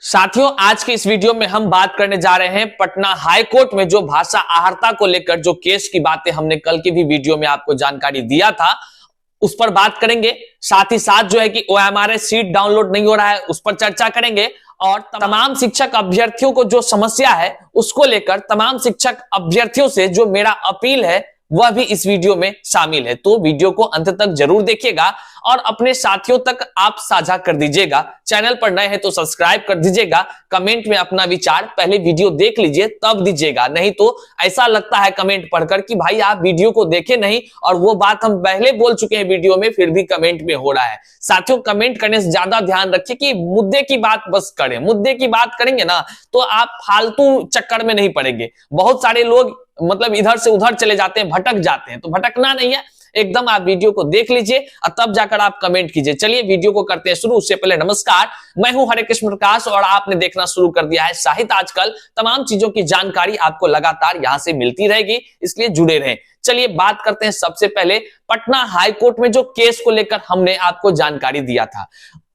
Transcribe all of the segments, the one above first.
साथियों, आज के इस वीडियो में हम बात करने जा रहे हैं पटना हाई कोर्ट में जो भाषा अहर्ता को लेकर जो केस की बातें हमने कल के भी वीडियो में आपको जानकारी दिया था, उस पर बात करेंगे। साथ ही साथ जो है कि OMRS सीट डाउनलोड नहीं हो रहा है, उस पर चर्चा करेंगे और तमाम शिक्षक अभ्यर्थियों को जो समस्या है उसको लेकर तमाम शिक्षक अभ्यर्थियों से जो मेरा अपील है वह भी इस वीडियो में शामिल है। तो वीडियो को अंत तक जरूर देखिएगा और अपने साथियों तक आप साझा कर दीजिएगा। चैनल पर नए हैं तो सब्सक्राइब कर दीजिएगा। कमेंट में अपना विचार पहले वीडियो देख लीजिए तब दीजिएगा, नहीं तो ऐसा लगता है कमेंट पढ़कर कि भाई आप वीडियो को देखे नहीं और वो बात हम पहले बोल चुके हैं वीडियो में, फिर भी कमेंट में हो रहा है। साथियों, कमेंट करने से ज्यादा ध्यान रखिए कि मुद्दे की बात बस करें। मुद्दे की बात करेंगे ना तो आप फालतू चक्कर में नहीं पड़ेंगे। बहुत सारे लोग मतलब इधर से उधर चले जाते हैं, भटक जाते हैं, तो भटकना नहीं है। एकदम आप वीडियो को देख लीजिए और तब जाकर आप कमेंट कीजिए। चलिए वीडियो को करते हैं शुरू। उससे पहले नमस्कार, मैं हूं हरे कृष्ण प्रकाश और आपने देखना शुरू कर दिया है साहित्य आजकल। तमाम चीजों की जानकारी आपको लगातार यहां से मिलती रहेगी, इसलिए जुड़े रहें। चलिए बात करते हैं सबसे पहले पटना हाई कोर्ट में जो केस को लेकर हमने आपको जानकारी दिया था।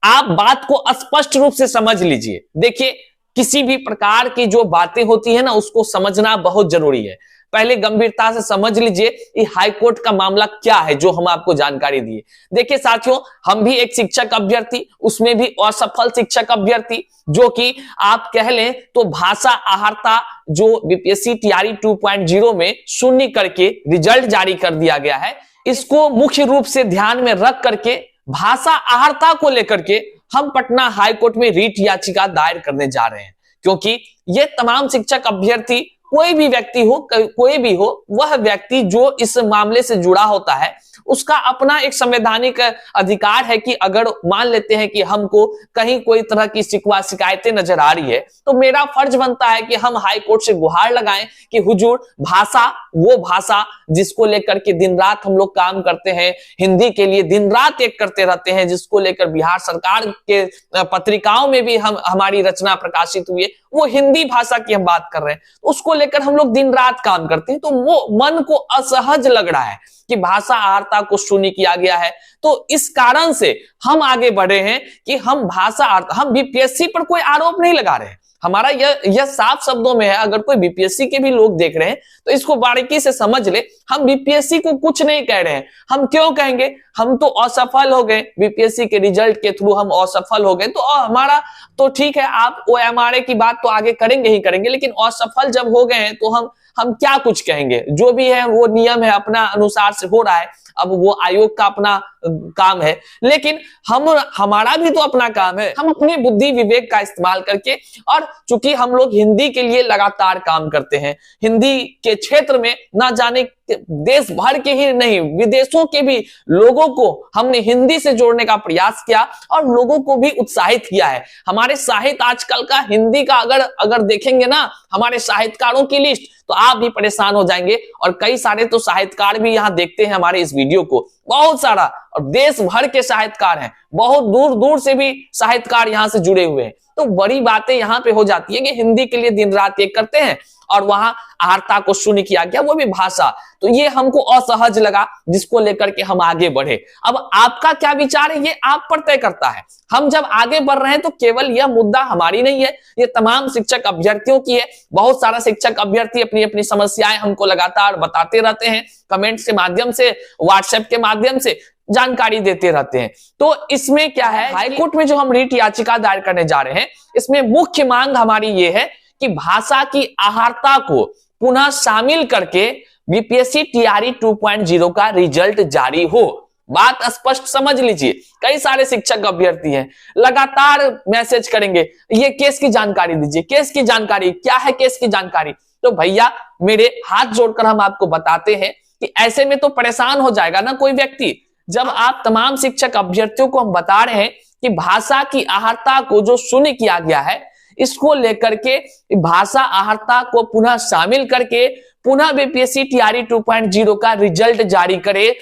आप बात को स्पष्ट रूप से समझ लीजिए। देखिए, किसी भी प्रकार की जो बातें होती है ना उसको समझना बहुत जरूरी है। पहले गंभीरता से समझ लीजिए ये हाई कोर्ट का मामला क्या है जो हम आपको जानकारी दिए। देखिए साथियों, हम भी एक शिक्षक अभ्यर्थी, उसमें भी असफल शिक्षक अभ्यर्थी, जो कि आप कह लें तो भाषा अहर्ता जो बीपीएससी टीआरई 2.0 में शून्य करके रिजल्ट जारी कर दिया गया है, इसको मुख्य रूप से ध्यान में रख करके भाषा अहर्ता को लेकर के हम पटना हाई कोर्ट में रीट याचिका दायर करने जा रहे हैं। क्योंकि ये तमाम शिक्षक अभ्यर्थी, कोई भी व्यक्ति हो, कोई भी हो, वह व्यक्ति जो इस मामले से जुड़ा होता है उसका अपना एक संवैधानिक अधिकार है कि अगर मान लेते हैं कि हमको कहीं कोई तरह की शिकवा शिकायतें नजर आ रही है तो मेरा फर्ज बनता है कि हम हाई कोर्ट से गुहार लगाएं कि हुजूर, भाषा, वो भाषा जिसको लेकर के दिन रात हम लोग काम करते हैं, हिंदी के लिए दिन रात एक करते रहते हैं, जिसको लेकर बिहार सरकार के पत्रिकाओं में भी हमारी रचना प्रकाशित हुई है, वो हिंदी भाषा की हम बात कर रहे हैं, उसको लेकर हम लोग दिन रात काम करते हैं। तो वो मन को असहज लग रहा है कि भाषा अहर्ता को शून्य किया गया है। तो इस कारण से हम आगे बढ़े हैं कि हम भाषा अहर्ता, हम बीपीएससी पर कोई आरोप नहीं लगा रहे हैं। हमारा यह साफ शब्दों में है। अगर कोई बीपीएससी के भी लोग देख रहे हैं तो इसको बारीकी से समझ ले। हम बीपीएससी को कुछ नहीं कह रहे हैं। हम क्यों कहेंगे? हम तो असफल हो गए, बीपीएससी के रिजल्ट के थ्रू हम असफल हो गए, तो हमारा तो ठीक है, आप OMRS की बात तो आगे करेंगे ही करेंगे, लेकिन असफल जब हो गए हैं तो हम क्या कुछ कहेंगे? जो भी है वो नियम है, अपना अनुसार से हो रहा है। अब वो आयोग का अपना काम है, लेकिन हमारा भी तो अपना काम है। हम अपनी बुद्धि विवेक का इस्तेमाल करके, और चूंकि हम लोग हिंदी के लिए लगातार काम करते हैं, हिंदी के क्षेत्र में ना जाने देश भर के ही नहीं, विदेशों के भी लोगों को हमने हिंदी से जोड़ने का प्रयास किया और लोगों को भी उत्साहित किया है। हमारे साहित्य आजकल का हिंदी का अगर देखेंगे ना हमारे साहित्यकारों की लिस्ट, तो आप भी परेशान हो जाएंगे। और कई सारे तो साहित्यकार भी यहाँ देखते हैं हमारे इस वीडियो को, बहुत सारा, और देश भर के साहित्यकार हैं, बहुत दूर दूर से भी साहित्यकार यहाँ से जुड़े हुए हैं। तो बड़ी बातें यहाँ पे हो जाती है कि हिंदी के लिए दिन रात एक करते हैं और वहां अहर्ता को शून्य किया गया, वो भी भाषा। तो ये हमको असहज लगा, जिसको लेकर के हम आगे बढ़े। अब आपका क्या विचार है ये आप पर तय करता है। हम जब आगे बढ़ रहे हैं तो केवल यह मुद्दा हमारी नहीं है, ये तमाम शिक्षक अभ्यर्थियों की है। बहुत सारा शिक्षक अभ्यर्थी अपनी अपनी समस्याएं हमको लगातार बताते रहते हैं, कमेंट के माध्यम से, व्हाट्सएप के माध्यम से जानकारी देते रहते हैं। तो इसमें क्या है, हाईकोर्ट में जो हम रीट याचिका दायर करने जा रहे हैं, इसमें मुख्य मांग हमारी ये है कि भाषा की अहर्ता को पुनः शामिल करके बीपीएससी टीआरई 2.0 का रिजल्ट जारी हो। बात स्पष्ट समझ लीजिए। कई सारे शिक्षक अभ्यर्थी हैं, लगातार मैसेज करेंगे, ये केस की जानकारी दीजिए, केस की जानकारी क्या है, केस की जानकारी। तो भैया मेरे हाथ जोड़कर हम आपको बताते हैं कि ऐसे में तो परेशान हो जाएगा ना कोई व्यक्ति। जब आप तमाम शिक्षक अभ्यर्थियों को हम बता रहे हैं कि भाषा की अहर्ता को जो शून्य किया गया है, इसको लेकर के भाषा अहर्ता को पुनः शामिल करके पुनः बीपीएससी टीआरई 2.0 का रिजल्ट जारी करे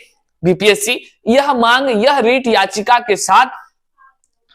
बीपीएससी। यह मांग, यह रीट याचिका के साथ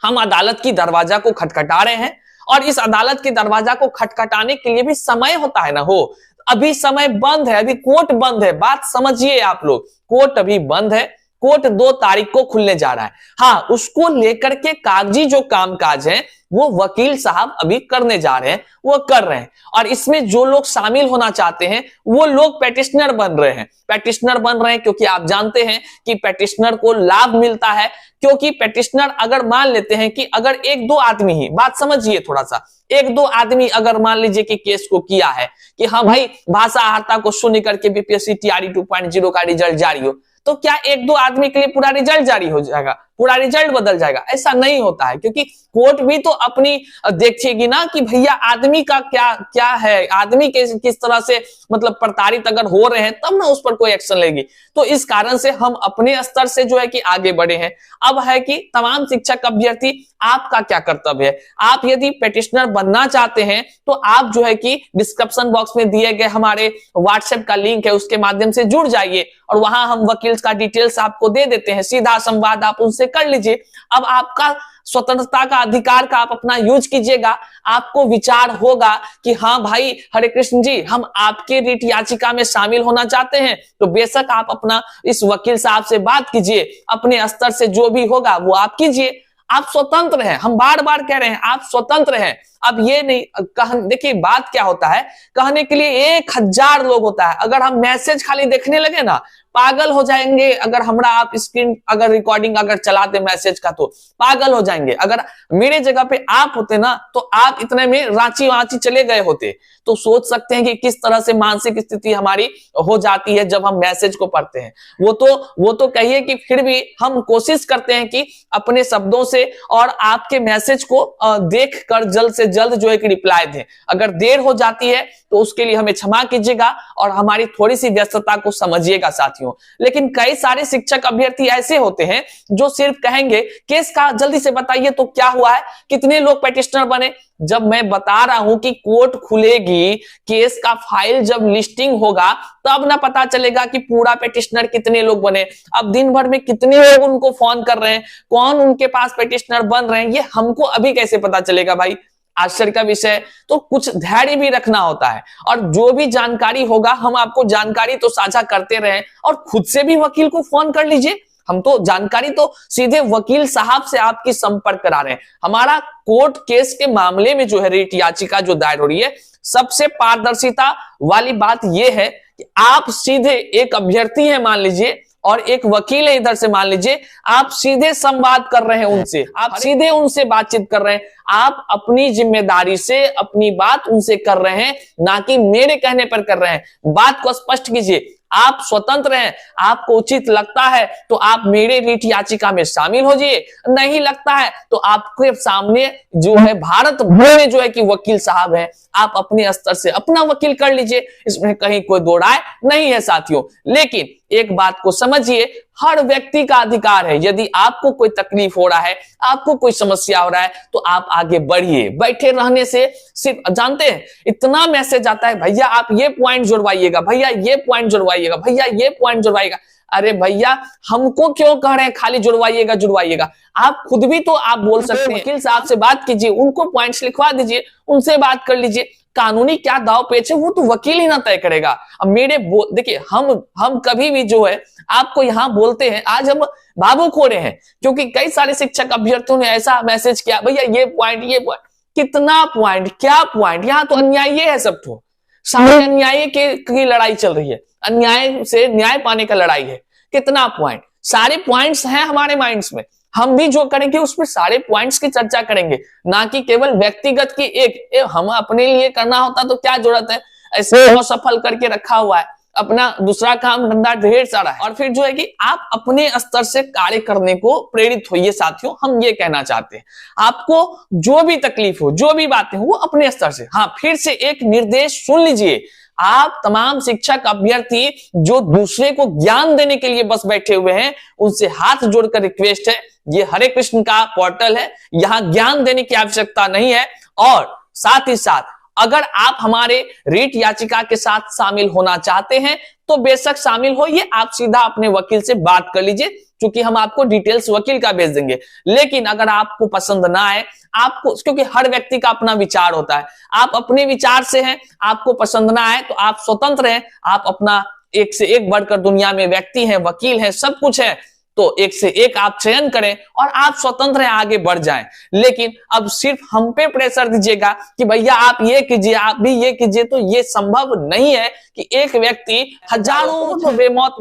हम अदालत की दरवाजा को खटखटा रहे हैं। और इस अदालत के दरवाजा को खटखटाने के लिए भी समय होता है ना हो। अभी समय बंद है, अभी कोर्ट बंद है। बात समझिए आप लोग, कोर्ट अभी बंद है, कोर्ट 2 तारीख को खुलने जा रहा है। हाँ, उसको लेकर के कागजी जो कामकाज है वो वकील साहब अभी करने जा रहे हैं, वो कर रहे हैं। और इसमें जो लोग शामिल होना चाहते हैं वो लोग पेटिशनर बन रहे हैं। पेटिशनर बन रहे हैं क्योंकि आप जानते हैं कि पेटिशनर को लाभ मिलता है, क्योंकि पेटिशनर अगर मान लेते हैं कि अगर 1-2 आदमी ही, बात समझिए थोड़ा सा, 1-2 आदमी अगर मान लीजिए कि केस को किया है कि हाँ भाई भाषा आहर्ता को शून्य करके बीपीएससी टीआरई 2.0 का रिजल्ट जारी हो, तो क्या 1-2 आदमी के लिए पूरा रिजल्ट जारी हो जाएगा, पूरा रिजल्ट बदल जाएगा? ऐसा नहीं होता है, क्योंकि कोर्ट भी तो अपनी देखेगी ना कि भैया आदमी का क्या क्या है, आदमी किस तरह से मतलब प्रताड़ित अगर हो रहे हैं तब ना उस पर कोई एक्शन लेगी। तो इस कारण से हम अपने स्तर से जो है कि आगे बढ़े हैं। अब है कि तमाम शिक्षक अभ्यर्थी, आपका क्या कर्तव्य है? आप यदि पेटिशनर बनना चाहते हैं तो आप जो है कि डिस्क्रिप्शन बॉक्स में दिए गए हमारे व्हाट्सएप का लिंक है, उसके माध्यम से जुड़ जाइए और वहां हम वकील का डिटेल्स आपको दे देते हैं, सीधा संवाद आप उनसे कर लीजिए। अब आपका स्वतंत्रता का अधिकार का आप अपना यूज कीजिएगा। आपको विचार होगा कि हाँ भाई हरे कृष्ण जी, हम आपके रिट याचिका में शामिल होना चाहते हैं, तो बेशक आप अपना इस वकील साहब से बात कीजिए, अपने स्तर से जो भी होगा वो आप कीजिए। आप स्वतंत्र हैं, हम बार बार कह रहे हैं आप स्वतंत्र हैं। अब ये नहीं देखिए बात क्या होता है, कहने के लिए 1000 लोग होता है। अगर हम मैसेज खाली देखने लगे ना पागल हो जाएंगे। अगर हमरा आप स्क्रीन अगर रिकॉर्डिंग अगर चलाते मैसेज का तो पागल हो जाएंगे। अगर मेरे जगह पे आप होते ना तो आप इतने में रांची वांची चले गए होते। तो सोच सकते हैं कि किस तरह से मानसिक स्थिति हमारी हो जाती है जब हम मैसेज को पढ़ते हैं। वो तो कहिए कि फिर भी हम कोशिश करते हैं कि अपने शब्दों से और आपके मैसेज को देख कर जल्द से जल्द जो है कि रिप्लाई दें। अगर देर हो जाती है तो उसके लिए हमें क्षमा कीजिएगा और हमारी थोड़ी सी व्यस्तता को समझिएगा साथियों। लेकिन कई सारे शिक्षक अभ्यर्थी ऐसे होते हैं जो सिर्फ कहेंगे केस का जल्दी से बताइए तो क्या हुआ है, कितने लोग पेटिशनर बने। जब मैं बता रहा हूं कि कोर्ट खुलेगी, केस का फाइल जब लिस्टिंग होगा तब ना पता चलेगा कि पूरा पेटिशनर कितने लोग बने। अब दिन भर में कितने लोग उनको फोन कर रहे हैं, कौन उनके पास पेटिशनर बन रहे हैं, ये हमको अभी कैसे पता चलेगा भाई? आश्चर्य का विषय। तो कुछ धैर्य भी रखना होता है और जो भी जानकारी होगा हम आपको जानकारी तो साझा करते रहें और खुद से भी वकील को फोन कर लीजिए। हम तो जानकारी तो सीधे वकील साहब से आपकी संपर्क करा रहे हैं। हमारा कोर्ट केस के मामले में जो है रिट याचिका जो दायर हो रही है, सबसे पारदर्शिता वाली बात यह है कि आप सीधे एक अभ्यर्थी है मान लीजिए और एक वकील है इधर से मान लीजिए, आप सीधे संवाद कर रहे हैं उनसे, आप सीधे उनसे बातचीत कर रहे हैं। आप अपनी जिम्मेदारी से अपनी बात उनसे कर रहे हैं, ना कि मेरे कहने पर कर रहे हैं। बात को स्पष्ट कीजिए। आप स्वतंत्र हैं, आपको उचित लगता है तो आप मेरे रिट याचिका में शामिल हो जाइए, नहीं लगता है तो आपके सामने जो है भारत भर में जो है कि वकील साहब हैं, आप अपने स्तर से अपना वकील कर लीजिए। इसमें कहीं कोई दो राय नहीं है साथियों। लेकिन एक बात को समझिए, हर व्यक्ति का अधिकार है, यदि आपको कोई तकलीफ हो रहा है, आपको कोई समस्या हो रहा है तो आप आगे बढ़िए। बैठे रहने से सिर्फ जानते हैं इतना मैसेज आता है, भैया आप ये पॉइंट जुड़वाइएगा, भैया ये पॉइंट जुड़वाइएगा, भैया ये पॉइंट जुड़वाइएगा। अरे भैया हमको क्यों कह रहे हैं खाली जुड़वाइएगा जुड़वाइएगा? आप खुद भी तो आप बोल सकते हैं। वकील साहब से बात कीजिए, उनको पॉइंट्स लिखवा दीजिए, उनसे बात कर लीजिए। कानूनी क्या दाव पेच है वो तो वकील ही ना तय करेगा। अब मेरे देखिए हम कभी भी जो है आपको यहां बोलते हैं, आज हम बाबू खोरे हैं क्योंकि कई सारे शिक्षक अभ्यर्थियों ने ऐसा मैसेज किया, भैया ये पॉइंट कितना पॉइंट क्या पॉइंट, यहाँ तो अन्याय है। सब तो सारे अन्याय की लड़ाई चल रही है, अन्याय से न्याय पाने का लड़ाई है। कितना पॉइंट, सारे पॉइंट्स हैं हमारे माइंड्स में। हम भी जो करेंगे उसमें सारे पॉइंट्स की चर्चा करेंगे, ना कि केवल व्यक्तिगत की एक हम अपने लिए करना होता तो क्या जरूरत है, ऐसे सफल करके रखा हुआ है, अपना दूसरा काम धंधा ढेर सारा है। और फिर जो है कि आप अपने स्तर से कार्य करने को प्रेरित होइए साथियों। हम ये कहना चाहते हैं, आपको जो भी तकलीफ हो, जो भी बातें हो, वो अपने स्तर से। हाँ, फिर से एक निर्देश सुन लीजिए, आप तमाम शिक्षक अभ्यर्थी जो दूसरे को ज्ञान देने के लिए बस बैठे हुए हैं, उनसे हाथ जोड़कर रिक्वेस्ट है, ये हरे कृष्ण का पोर्टल है, यहां ज्ञान देने की आवश्यकता नहीं है। और साथ ही साथ अगर आप हमारे रिट याचिका के साथ शामिल होना चाहते हैं तो बेशक शामिल होइए। आप सीधा अपने वकील से बात कर लीजिए, क्योंकि हम आपको डिटेल्स वकील का भेज देंगे। लेकिन अगर आपको पसंद ना आए, आपको, क्योंकि हर व्यक्ति का अपना विचार होता है, आप अपने विचार से हैं, आपको पसंद ना आए तो आप स्वतंत्र हैं, आप अपना एक से एक बढ़कर दुनिया में व्यक्ति हैं, वकील हैं, सब कुछ है। तो एक से एक आप चयन करें और आप स्वतंत्र हैं, आगे बढ़ जाएं। लेकिन अब सिर्फ हम पे प्रेशर दीजिएगा कि भैया आप ये कीजिए, आप भी ये कीजिए, तो ये संभव नहीं है कि एक व्यक्ति हजारों तो बेमौत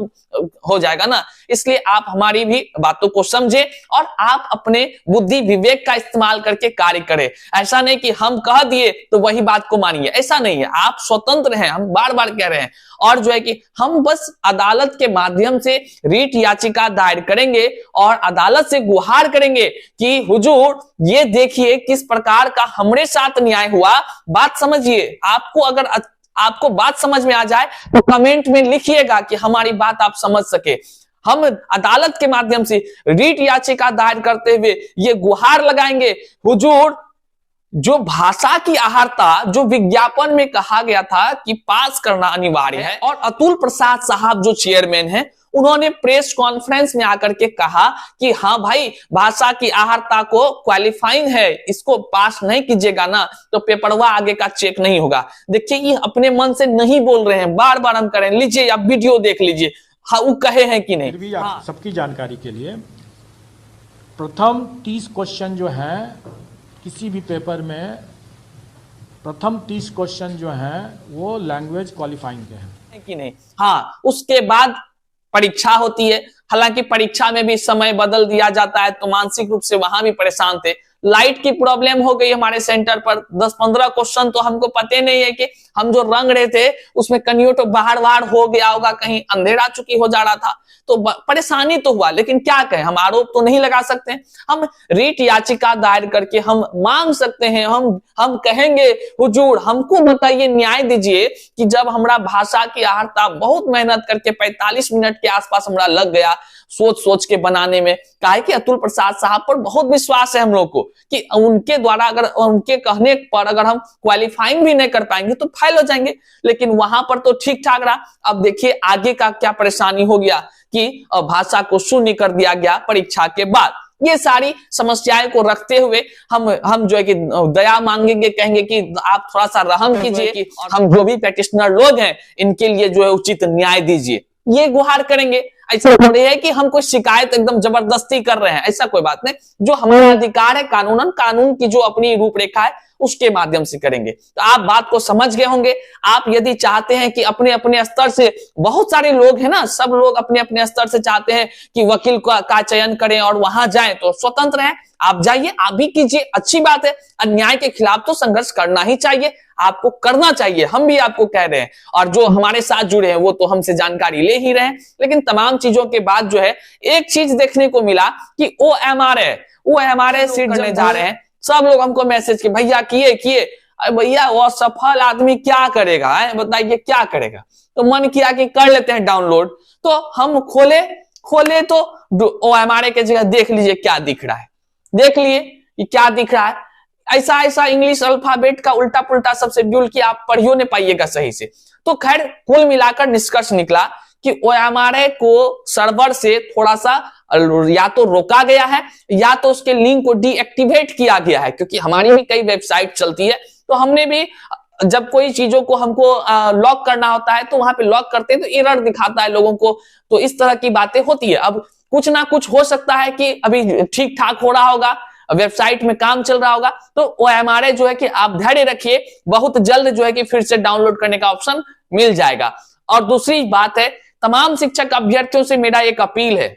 हो जाएगा ना। इसलिए आप हमारी भी बातों को समझें और आप अपने बुद्धि विवेक का इस्तेमाल करके कार्य करें। ऐसा नहीं कि हम कह दिए तो वही बात को मानिए, ऐसा नहीं है। आप स्वतंत्र हैं, हम बार बार कह रहे हैं। और जो है कि हम बस अदालत के माध्यम से रीट याचिका दायर करेंगे और अदालत से गुहार करेंगे कि हुजूर ये देखिए किस प्रकार का हमारे साथ न्याय हुआ। बात समझिए, आपको बात समझ में आ जाए तो कमेंट में लिखिएगा कि हमारी बात आप समझ सके। हम अदालत के माध्यम से रीट याचिका दायर करते हुए ये गुहार लगाएंगे, हुजूर जो भाषा की अहर्ता जो विज्ञापन में कहा गया था कि पास करना अनिवार्य है, और अतुल प्रसाद साहब जो चेयरमैन हैं उन्होंने प्रेस कॉन्फ्रेंस में आकर के कहा कि हाँ भाई भाषा की अहर्ता को क्वालिफाइंग है, इसको पास नहीं कीजिएगा ना तो पेपरवा आगे का चेक नहीं होगा। देखिए ये अपने मन से नहीं बोल रहे हैं, बार बार हम करें, लीजिए आप वीडियो देख लीजिए, हाँ वो कहे हैं कि नहीं। फिर भी आप सबकी जानकारी के लिए प्रथम 30 क्वेश्चन जो है किसी भी पेपर में, प्रथम 30 क्वेश्चन जो हैं वो लैंग्वेज क्वालिफाइंग के हैं कि नहीं। हाँ उसके बाद परीक्षा होती है, हालांकि परीक्षा में भी समय बदल दिया जाता है, तो मानसिक रूप से वहां भी परेशान थे। लाइट की प्रॉब्लम हो गई हमारे सेंटर पर, 10-15 क्वेश्चन तो हमको पता नहीं है कि हम जो रंग रहे थे उसमें कन्यो तो बाहर हो गया होगा, कहीं अंधेरा चुकी हो जा रहा था, तो परेशानी तो हुआ। लेकिन क्या कहें, हम आरोप तो नहीं लगा सकते। हम रीट याचिका दायर करके हम मांग सकते हैं, हम कहेंगे हुजूर हमको बताइए, न्याय दीजिए कि जब हमरा भाषा की अहर्ता बहुत मेहनत करके 45 मिनट के आसपास हमरा लग गया सोच के बनाने में। काहे कि अतुल प्रसाद साहब पर बहुत विश्वास है हम लोग को कि उनके द्वारा, अगर उनके कहने पर अगर हम क्वालिफाइंग भी नहीं कर पाएंगे तो फेल हो जाएंगे। लेकिन वहां पर तो ठीक ठाक रहा। अब देखिए आगे का क्या परेशानी हो गया कि भाषा को शून्य कर दिया गया परीक्षा के बाद। ये सारी समस्याएं को रखते हुए हम जो है कि दया मांगेंगे, कहेंगे कि आप थोड़ा सा रहम कीजिए कि हम जो भी पेटिशनर लोग हैं इनके लिए जो है उचित न्याय दीजिए, ये गुहार करेंगे। ऐसा थोड़ी है कि हम कोई शिकायत एकदम जबरदस्ती कर रहे हैं, ऐसा कोई बात नहीं। जो हमारा अधिकार है कानूनन, कानून की जो अपनी रूपरेखा है उसके माध्यम से करेंगे। तो आप बात को समझ गए होंगे। आप यदि चाहते हैं कि अपने अपने स्तर से, बहुत सारे लोग हैं ना, सब लोग अपने अपने स्तर से चाहते हैं कि वकील का चयन करें और वहां जाएं, तो स्वतंत्र हैं, आप जाइए, आप भी कीजिए, अच्छी बात है। अन्याय के खिलाफ तो संघर्ष करना ही चाहिए, आपको करना चाहिए, हम भी आपको कह रहे हैं। और जो हमारे साथ जुड़े हैं वो तो हमसे जानकारी ले ही रहे हैं। लेकिन तमाम चीजों के बाद जो है एक चीज देखने को मिला कि OMRA सीट करने जा रहे हैं। सब लोग हमको मैसेज के भैया किए, अरे भैया वो सफल आदमी क्या करेगा, बताइए क्या करेगा। तो मन किया कि कर लेते हैं डाउनलोड, तो हम खोले तो OMRA के जगह देख लीजिए क्या दिख रहा है, देख लिए कि क्या दिख रहा है। ऐसा इंग्लिश अल्फाबेट का उल्टा पुल्टा सब शेड्यूल की आप पढ़ियो नहीं पाइएगा सही से। तो खैर कुल मिलाकर निष्कर्ष निकला कि OMRA को सर्वर से थोड़ा सा या तो रोका गया है या तो उसके लिंक को डीएक्टिवेट किया गया है, क्योंकि हमारी भी कई वेबसाइट चलती है, तो हमने भी जब कोई चीजों को हमको लॉक करना होता है तो वहां पे लॉक करते हैं तो एरर दिखाता है लोगों को। तो इस तरह की बातें होती है। अब कुछ ना कुछ हो सकता है कि अभी ठीक ठाक हो रहा होगा, वेबसाइट में काम चल रहा होगा, तो OMRA जो है कि आप धैर्य रखिए, बहुत जल्द जो है कि फिर से डाउनलोड करने का ऑप्शन मिल जाएगा। और दूसरी बात है, तमाम शिक्षक अभ्यर्थियों से मेरा एक अपील है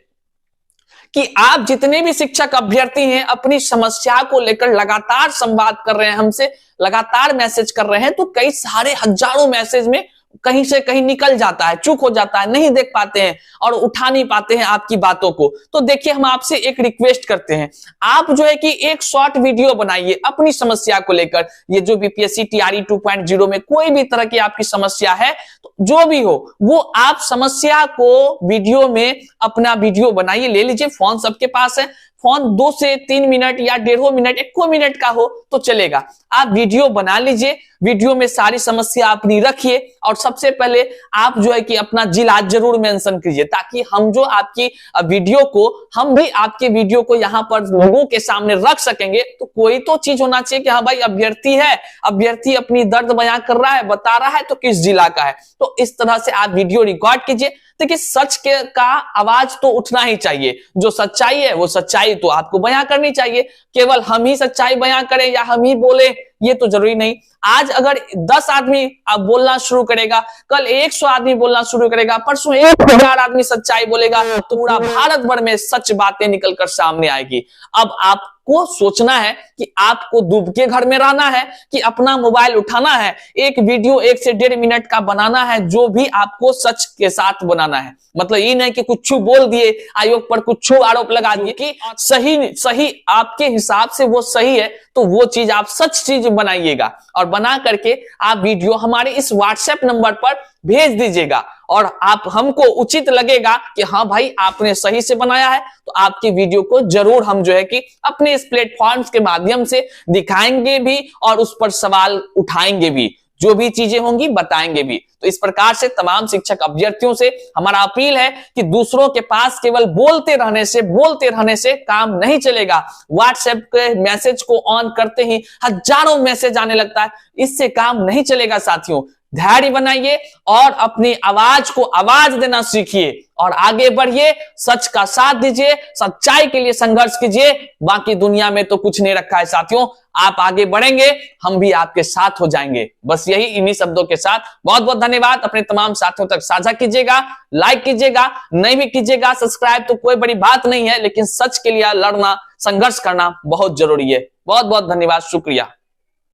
कि आप जितने भी शिक्षक अभ्यर्थी हैं अपनी समस्या को लेकर लगातार संवाद कर रहे हैं हमसे, लगातार मैसेज कर रहे हैं, तो कई सारे हजारों मैसेज में कहीं से कहीं निकल जाता है, चूक हो जाता है, नहीं देख पाते हैं और उठा नहीं पाते हैं आपकी बातों को। तो देखिए हम आपसे एक रिक्वेस्ट करते हैं, आप जो है कि एक शॉर्ट वीडियो बनाइए अपनी समस्या को लेकर। ये जो BPSC TRE 2.0 में कोई भी तरह की आपकी समस्या है, तो जो भी हो वो आप समस्या को वीडियो में अपना वीडियो बनाइए, ले लीजिए, फोन सबके पास है, फोन 2 से 3 मिनट या 1.5 मिनट 1 मिनट का हो तो चलेगा, आप वीडियो बना लीजिए, वीडियो में सारी समस्या अपनी रखिए और सबसे पहले आप जो है कि अपना जिला जरूर मेंशन कीजिए, ताकि हम जो आपकी वीडियो को, हम भी आपके वीडियो को यहाँ पर लोगों के सामने रख सकेंगे। तो कोई तो चीज होना चाहिए कि हाँ भाई अभ्यर्थी है, अभ्यर्थी अपनी दर्द बयां कर रहा है, बता रहा है, तो किस जिला का है। तो इस तरह से आप वीडियो रिकॉर्ड कीजिए, देखिए सच के का आवाज तो उठना ही चाहिए। जो सच्चाई है वो सच्चाई तो आपको बयां करनी चाहिए। केवल हम ही सच्चाई बयां करें या हम ही बोले ये तो जरूरी नहीं। आज अगर 10 आदमी अब बोलना शुरू करेगा, कल 100 आदमी बोलना शुरू करेगा, परसों 1000 आदमी सच्चाई बोलेगा, तो पूरा भारत भर में सच बातें निकलकर सामने आएगी। अब आपको सोचना है कि आपको डूब के घर में रहना है कि अपना मोबाइल उठाना है, एक वीडियो 1 से 1.5 मिनट का बनाना है, जो भी आपको सच के साथ बनाना है। मतलब ये नहीं कि कुछ बोल दिए, आयोग पर कुछ आरोप लगा दिए कि सही आपके हिसाब से वो सही है, तो वो चीज आप सच चीज बनाइएगा और बना करके आप वीडियो हमारे इस व्हाट्सएप नंबर पर भेज दीजिएगा। और आप हमको उचित लगेगा कि हाँ भाई आपने सही से बनाया है, तो आपकी वीडियो को जरूर हम जो है कि अपने इस प्लेटफॉर्म्स के माध्यम से दिखाएंगे भी और उस पर सवाल उठाएंगे भी, जो भी चीजें होंगी बताएंगे भी। तो इस प्रकार से तमाम शिक्षक अभ्यर्थियों से हमारा अपील है कि दूसरों के पास केवल बोलते रहने से काम नहीं चलेगा। व्हाट्सएप के मैसेज को ऑन करते ही हजारों मैसेज आने लगता है, इससे काम नहीं चलेगा साथियों। धैर्य बनाइए और अपनी आवाज को आवाज देना सीखिए और आगे बढ़िए, सच का साथ दीजिए, सच्चाई के लिए संघर्ष कीजिए। बाकी दुनिया में तो कुछ नहीं रखा है साथियों, आप आगे बढ़ेंगे, हम भी आपके साथ हो जाएंगे। बस यही इन्हीं शब्दों के साथ बहुत बहुत धन्यवाद। अपने तमाम साथियों तक साझा कीजिएगा, लाइक कीजिएगा, नहीं भी कीजिएगा सब्सक्राइब तो कोई बड़ी बात नहीं है, लेकिन सच के लिए लड़ना, संघर्ष करना बहुत जरूरी है। बहुत बहुत धन्यवाद, शुक्रिया।